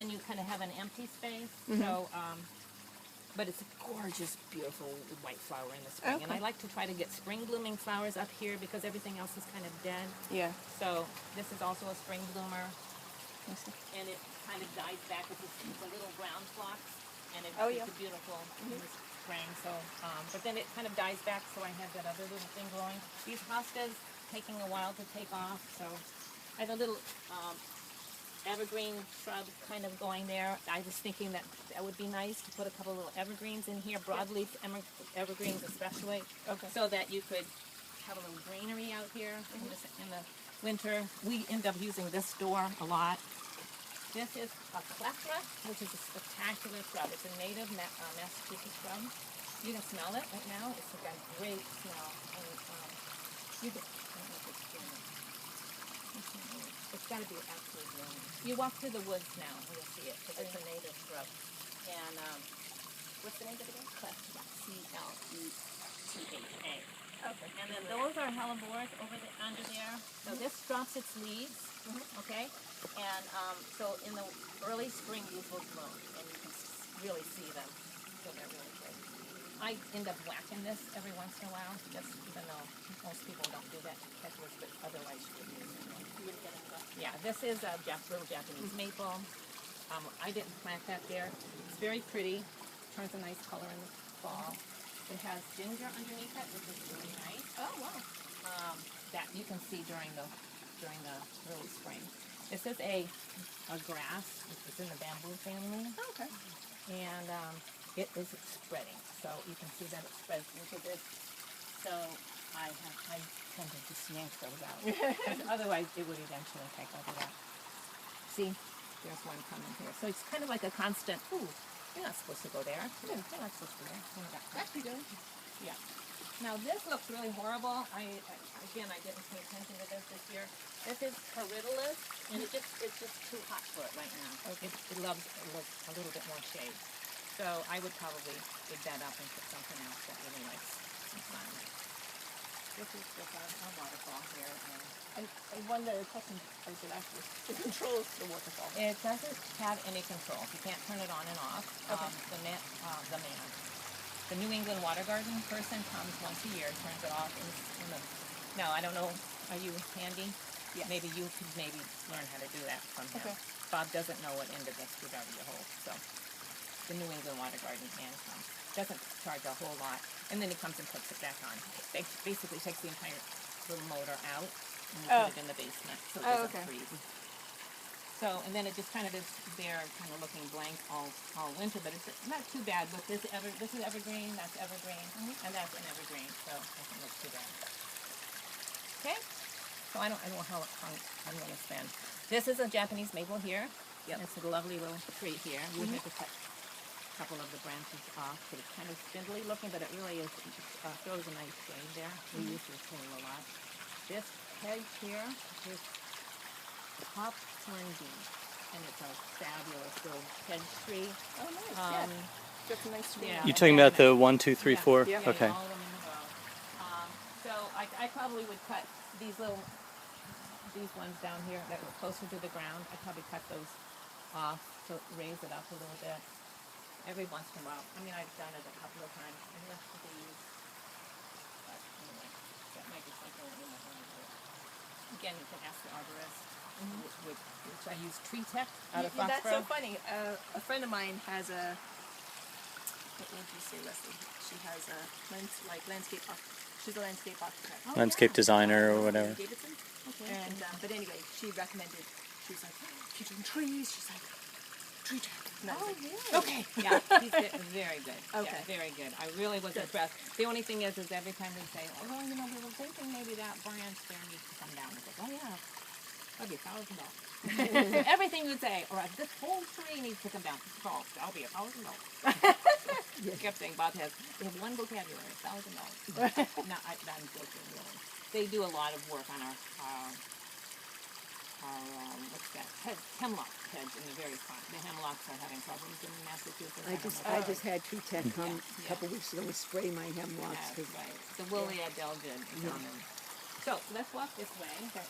and you kind of have an empty space. So, but it's a gorgeous, beautiful white flower in the spring. And I like to try to get spring blooming flowers up here because everything else is kind of dead. Yeah. So this is also a spring bloomer. And it kind of dies back with it's a little brown phlox. And it's beautiful in the spring. So, but then it kind of dies back. So I have that other little thing growing. These hostas taking a while to take off. So I have a little evergreen shrub kind of going there. I was thinking that that would be nice to put a couple little evergreens in here, broadleaf evergreens especially, so that you could have a little greenery out here in the winter. We end up using this door a lot. This is a clethra, which is a spectacular shrub. It's a native Massachusetts shrub. You can smell it right now. It's got a great smell. And you can, I don't know if it's green. It's got to be absolutely blooming. You walk through the woods now and you'll see it because it's a native shrub. And what's the name of it again? Clethra. C-L-E-T-H-A. Okay. And then those are hellebores under there. So this drops its leaves. Okay. And so in the early spring these will bloom, and you can really see them. So they're really good. I end up whacking this every once in a while, just even though most people don't do that technique, but otherwise you would use it. You would get it. Yeah, this is a little Japanese maple. I didn't plant that there. It's very pretty. Turns a nice color in the fall. It has ginger underneath it, which is really nice. Oh wow! That you can see during the early spring. This is a grass. It's in the bamboo family. Oh, okay. And it is spreading, so you can see that it spreads into this. So I tended to yank those out. Otherwise, it would eventually take over that. See, there's one coming here. So it's kind of like a constant. Ooh, you're not supposed to go there. You're not supposed to go there. Actually, do. Yeah. Now this looks really horrible. I didn't pay attention to this year. This is Corydalus, and it's just too hot for it right now. Okay. It loves a little bit more shade. So I would probably dig that up and put something else that really likes some sun. This is just our waterfall here. I wonder a question I should ask you. It controls the waterfall. It doesn't have any control. You can't turn it on and off. Okay. The New England Water Garden person comes once a year, turns it off. Now, I don't know, are you handy? Yes. Maybe you could learn how to do that from him. Okay. Bob doesn't know what end of the screwdriver you hold, so the New England Water Garden man comes. Doesn't charge a whole lot, and then he comes and puts it back on. It basically takes the entire little motor out and we put it in the basement so it doesn't freeze. So, and then it just kind of is there, kind of looking blank all winter, but it's not too bad. But this is evergreen, that's evergreen, and that's an evergreen, so it doesn't look too bad. Okay? So I don't know how I'm going to spend. This is a Japanese maple here. Yep. It's a lovely little tree here. We had to cut a couple of the branches off, but it's kind of spindly looking, but it really is, throws a nice shade there. We use this tool a lot. This hedge here is Hop Hornbeam, and it's a fabulous little hedge tree. Oh, nice. Just a nice tree. You talking about the 1, 2, 3, 4? Yeah, okay. all of them in a row. So I probably would cut these ones down here that were closer to the ground. I'd probably cut those off to raise it up a little bit. Every once in a while. I mean, I've done it a couple of times. I left these. But anyway, that might be something that you might want to do. Again, you can ask the arborist. Which I use Tree Tech out of Foxborough. That's so funny. A friend of mine has a, what would you say, Leslie? She has a landscape architect. She's a landscape architect. Landscape designer or whatever. Davidson. Okay. And but anyway, she recommended. She was like, if you're doing trees, she's like, Tree Tech. Really? Okay. Yeah, he's very good. Okay. Yeah, very good. I really was impressed. The only thing is every time we say, oh, well, we were thinking maybe that branch there needs to come down. It's like, oh yeah. That'd be $1,000. Everything you say, or this whole tree needs to come down. False. That'll be $1,000. He kept saying, Bob they have one vocabulary, $1,000. No, I'm joking, really. They do a lot of work on our what's that? Hemlock hedge in the very front. The hemlocks are having problems in Massachusetts. I just had Tree Tech come a couple weeks ago and spray my hemlocks. That's right. The woolly adelgid. So let's walk this way. Okay.